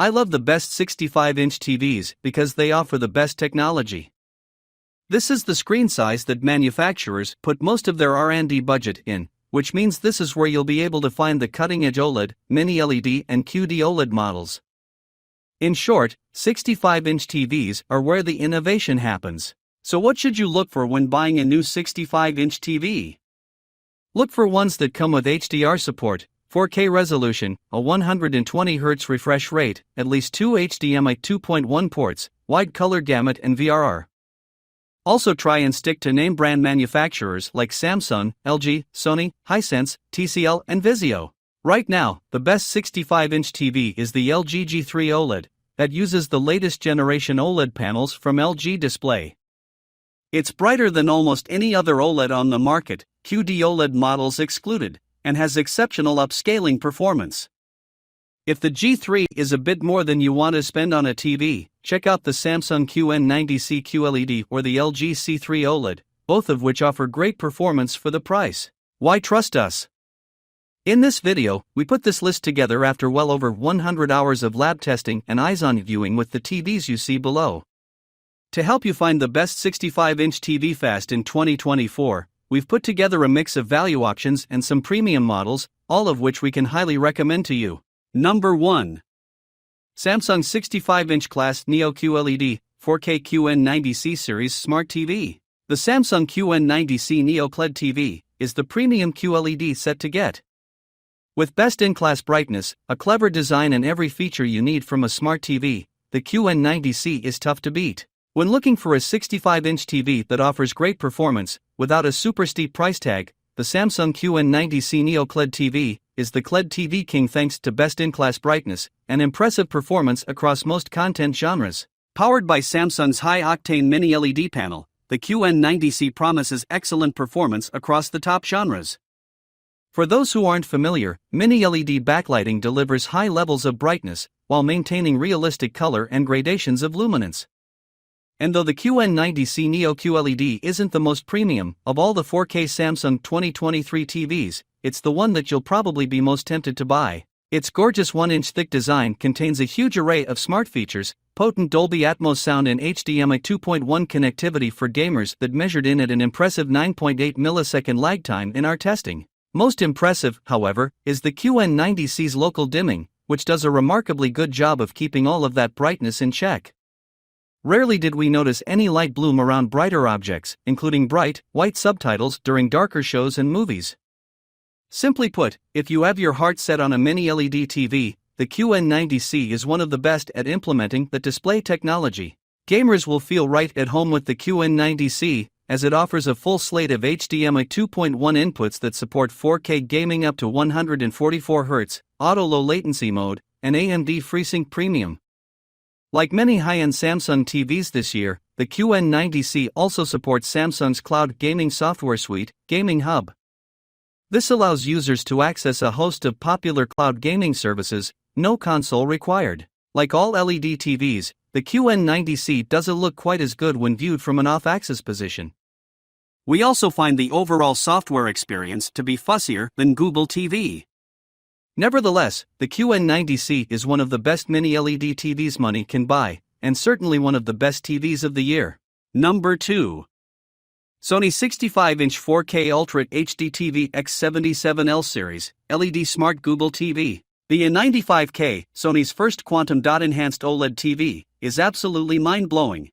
I love the best 65-inch TVs because they offer the best technology. This is the screen size that manufacturers put most of their R&D budget in, which means this is where you'll be able to find the cutting-edge OLED, Mini LED and QD-OLED models. In short, 65-inch TVs are where the innovation happens. So what should you look for when buying a new 65-inch TV? Look for ones that come with HDR support, 4K resolution, a 120Hz refresh rate, at least 2 HDMI 2.1 ports, wide color gamut and VRR. Also try and stick to name brand manufacturers like Samsung, LG, Sony, Hisense, TCL and Vizio. Right now, the best 65-inch TV is the LG G3 OLED, that uses the latest generation OLED panels from LG Display. It's brighter than almost any other OLED on the market, QD OLED models excluded, and has exceptional upscaling performance. If the G3 is a bit more than you want to spend on a TV, check out the Samsung QN90C QLED or the LG C3 OLED, both of which offer great performance for the price. Why trust us? In this video, we put this list together after well over 100 hours of lab testing and eyes-on viewing with the TVs you see below. To help you find the best 65-inch TV fast in 2024, we've put together a mix of value options and some premium models, all of which we can highly recommend to you. Number 1. Samsung 65-inch Class Neo QLED 4K QN90C Series Smart TV. The Samsung QN90C Neo QLED TV is the premium QLED set to get. With best-in-class brightness, a clever design and every feature you need from a smart TV, the QN90C is tough to beat. When looking for a 65-inch TV that offers great performance, without a super steep price tag, the Samsung QN90C Neo QLED TV is the QLED TV king thanks to best-in-class brightness and impressive performance across most content genres. Powered by Samsung's high-octane Mini LED panel, the QN90C promises excellent performance across the top genres. For those who aren't familiar, Mini LED backlighting delivers high levels of brightness while maintaining realistic color and gradations of luminance. And though the QN90C Neo QLED isn't the most premium of all the 4K Samsung 2023 TVs, it's the one that you'll probably be most tempted to buy. Its gorgeous 1-inch thick design contains a huge array of smart features, potent Dolby Atmos sound and HDMI 2.1 connectivity for gamers that measured in at an impressive 9.8 millisecond lag time in our testing. Most impressive, however, is the QN90C's local dimming, which does a remarkably good job of keeping all of that brightness in check. Rarely did we notice any light bloom around brighter objects, including bright, white subtitles during darker shows and movies. Simply put, if you have your heart set on a Mini LED TV, the QN90C is one of the best at implementing the display technology. Gamers will feel right at home with the QN90C, as it offers a full slate of HDMI 2.1 inputs that support 4K gaming up to 144 Hz, auto low latency mode, and AMD FreeSync Premium. Like many high-end Samsung TVs this year, the QN90C also supports Samsung's cloud gaming software suite, Gaming Hub. This allows users to access a host of popular cloud gaming services, no console required. Like all LED TVs, the QN90C doesn't look quite as good when viewed from an off-axis position. We also find the overall software experience to be fussier than Google TV. Nevertheless, the QN90C is one of the best Mini LED TVs money can buy, and certainly one of the best TVs of the year. Number 2. Sony 65-inch 4K Ultra HD TV X77L Series LED Smart Google TV. The N95K, Sony's first quantum dot enhanced OLED TV, is absolutely mind-blowing.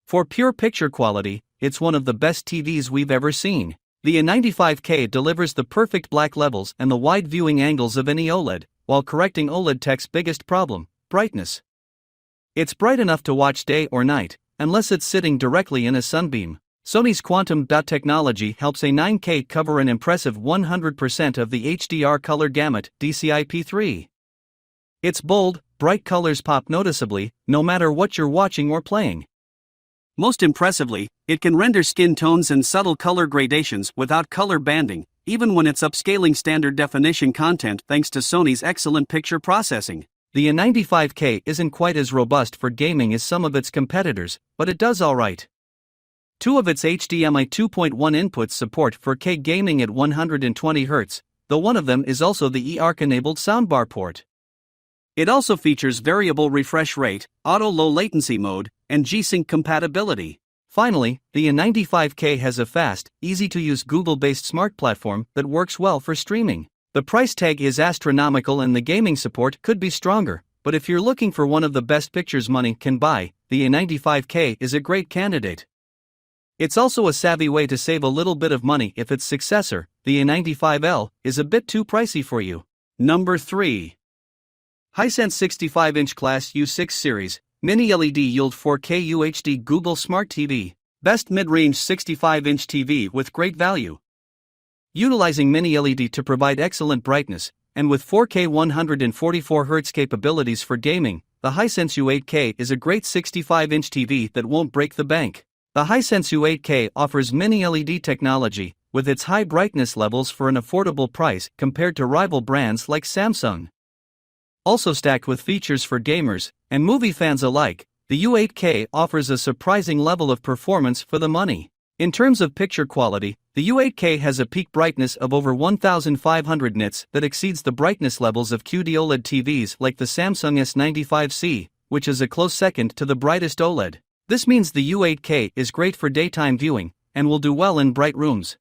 For pure picture quality, it's one of the best TVs we've ever seen. The N95K delivers the perfect black levels and the wide viewing angles of any OLED, while correcting OLED tech's biggest problem, brightness. It's bright enough to watch day or night, unless it's sitting directly in a sunbeam. Sony's quantum dot technology helps a 9K cover an impressive 100% of the HDR color gamut, DCI-P3. Its bold, bright colors pop noticeably, no matter what you're watching or playing. Most impressively, it can render skin tones and subtle color gradations without color banding, even when it's upscaling standard definition content thanks to Sony's excellent picture processing. The N95K isn't quite as robust for gaming as some of its competitors, but it does alright. Two of its HDMI 2.1 inputs support 4K gaming at 120 Hz, though one of them is also the eARC-enabled soundbar port. It also features variable refresh rate, auto low latency mode, and G-Sync compatibility. Finally, the N95K has a fast, easy-to-use Google-based smart platform that works well for streaming. The price tag is astronomical and the gaming support could be stronger, but if you're looking for one of the best pictures money can buy, the N95K is a great candidate. It's also a savvy way to save a little bit of money if its successor, the A95L, is a bit too pricey for you. Number 3. Hisense 65-inch Class U6 Series, Mini LED Yield 4K UHD Google Smart TV, best mid-range 65-inch TV with great value. Utilizing Mini LED to provide excellent brightness, and with 4K 144Hz capabilities for gaming, the Hisense U8K is a great 65-inch TV that won't break the bank. The Hisense U8K offers Mini LED technology, with its high brightness levels for an affordable price compared to rival brands like Samsung. Also stacked with features for gamers and movie fans alike, the U8K offers a surprising level of performance for the money. In terms of picture quality, the U8K has a peak brightness of over 1500 nits that exceeds the brightness levels of QLED TVs like the Samsung S95C, which is a close second to the brightest OLED. This means the U8K is great for daytime viewing and will do well in bright rooms.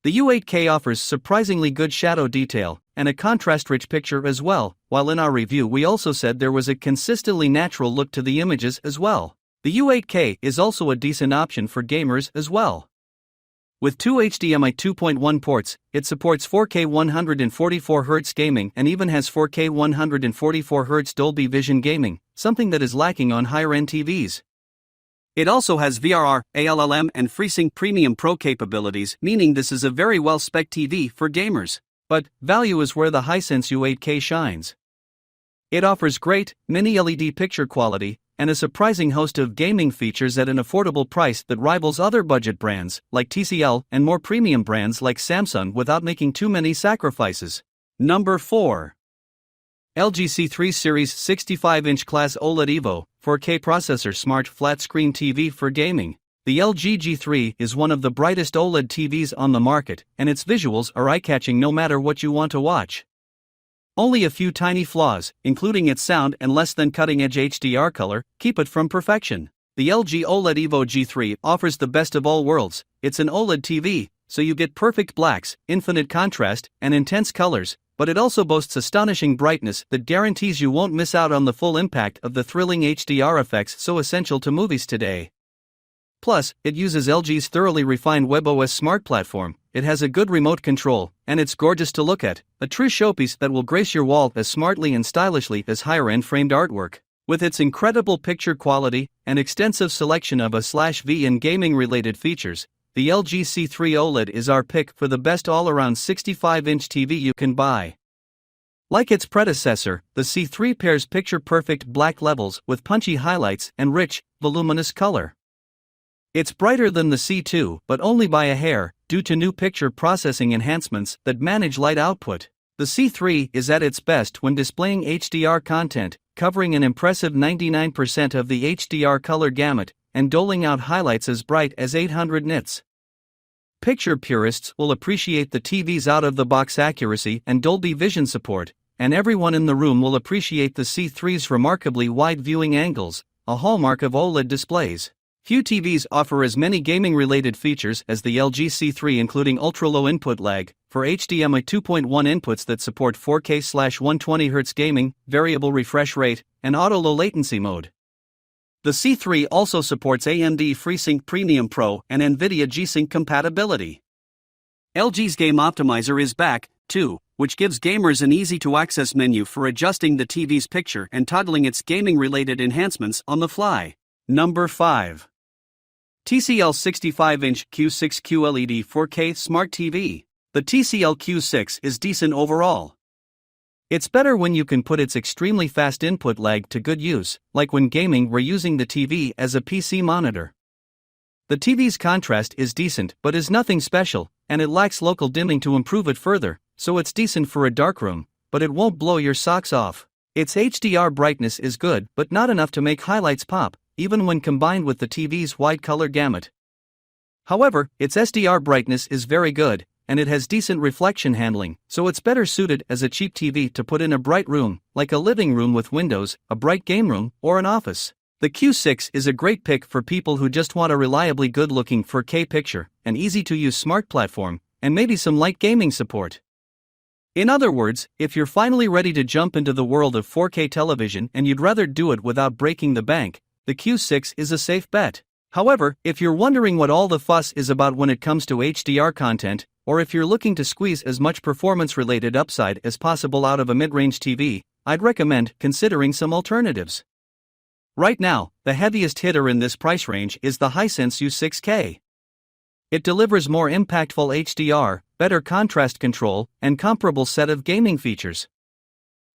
The U8K offers surprisingly good shadow detail and a contrast-rich picture as well, while in our review we also said there was a consistently natural look to the images as well. The U8K is also a decent option for gamers as well. With two HDMI 2.1 ports, it supports 4K 144Hz gaming and even has 4K 144Hz Dolby Vision gaming, something that is lacking on higher-end TVs. It also has VRR, ALLM and FreeSync Premium Pro capabilities, meaning this is a very well-spec'd TV for gamers. But value is where the Hisense U8K shines. It offers great, Mini LED picture quality, and a surprising host of gaming features at an affordable price that rivals other budget brands, like TCL, and more premium brands like Samsung without making too many sacrifices. Number 4. LG C3 Series 65-inch Class OLED Evo, 4K processor smart flat-screen TV for gaming. The LG G3 is one of the brightest OLED TVs on the market, and its visuals are eye-catching no matter what you want to watch. Only a few tiny flaws, including its sound and less than cutting-edge HDR color, keep it from perfection. The LG OLED Evo G3 offers the best of all worlds. It's an OLED TV, so you get perfect blacks, infinite contrast, and intense colors, but it also boasts astonishing brightness that guarantees you won't miss out on the full impact of the thrilling HDR effects so essential to movies today. Plus, it uses LG's thoroughly refined WebOS smart platform, it has a good remote control, and it's gorgeous to look at, a true showpiece that will grace your wall as smartly and stylishly as higher-end framed artwork. With its incredible picture quality and extensive selection of A/V and gaming-related features, the LG C3 OLED is our pick for the best all-around 65-inch TV you can buy. Like its predecessor, the C3 pairs picture-perfect black levels with punchy highlights and rich, voluminous color. It's brighter than the C2, but only by a hair, due to new picture processing enhancements that manage light output. The C3 is at its best when displaying HDR content, covering an impressive 99% of the HDR color gamut, and doling out highlights as bright as 800 nits. Picture purists will appreciate the TV's out-of-the-box accuracy and Dolby Vision support, and everyone in the room will appreciate the C3's remarkably wide viewing angles, a hallmark of OLED displays. Few TVs offer as many gaming-related features as the LG C3, including ultra-low input lag for HDMI 2.1 inputs that support 4K/120Hz gaming, variable refresh rate, and auto-low latency mode. The C3 also supports AMD FreeSync Premium Pro and NVIDIA G-Sync compatibility. LG's Game Optimizer is back, too, which gives gamers an easy-to-access menu for adjusting the TV's picture and toggling its gaming-related enhancements on the fly. Number 5. TCL 65-inch Q6 QLED 4K Smart TV. The TCL Q6 is decent overall. It's better when you can put its extremely fast input lag to good use, like when gaming we're using the TV as a PC monitor. The TV's contrast is decent but is nothing special, and it lacks local dimming to improve it further, so it's decent for a darkroom, but it won't blow your socks off. Its HDR brightness is good but not enough to make highlights pop, even when combined with the TV's wide color gamut. However, its SDR brightness is very good, and it has decent reflection handling, so it's better suited as a cheap TV to put in a bright room, like a living room with windows, a bright game room, or an office. The Q6 is a great pick for people who just want a reliably good-looking 4K picture, an easy-to-use smart platform, and maybe some light gaming support. In other words, if you're finally ready to jump into the world of 4K television and you'd rather do it without breaking the bank, the Q6 is a safe bet. However, if you're wondering what all the fuss is about when it comes to HDR content, or if you're looking to squeeze as much performance-related upside as possible out of a mid-range TV, I'd recommend considering some alternatives. Right now, the heaviest hitter in this price range is the Hisense U6K. It delivers more impactful HDR, better contrast control, and comparable set of gaming features.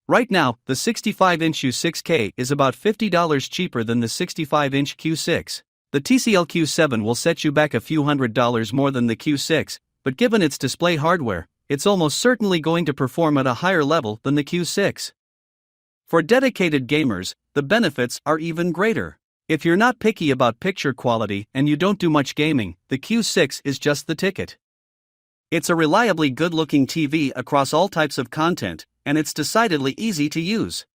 Right now, the 65-inch U6K is about $50 cheaper than the 65-inch Q6. The TCL Q7 will set you back a few $100s more than the Q6, but given its display hardware, it's almost certainly going to perform at a higher level than the Q6. For dedicated gamers, the benefits are even greater. If you're not picky about picture quality and you don't do much gaming, the Q6 is just the ticket. It's a reliably good-looking TV across all types of content, and it's decidedly easy to use.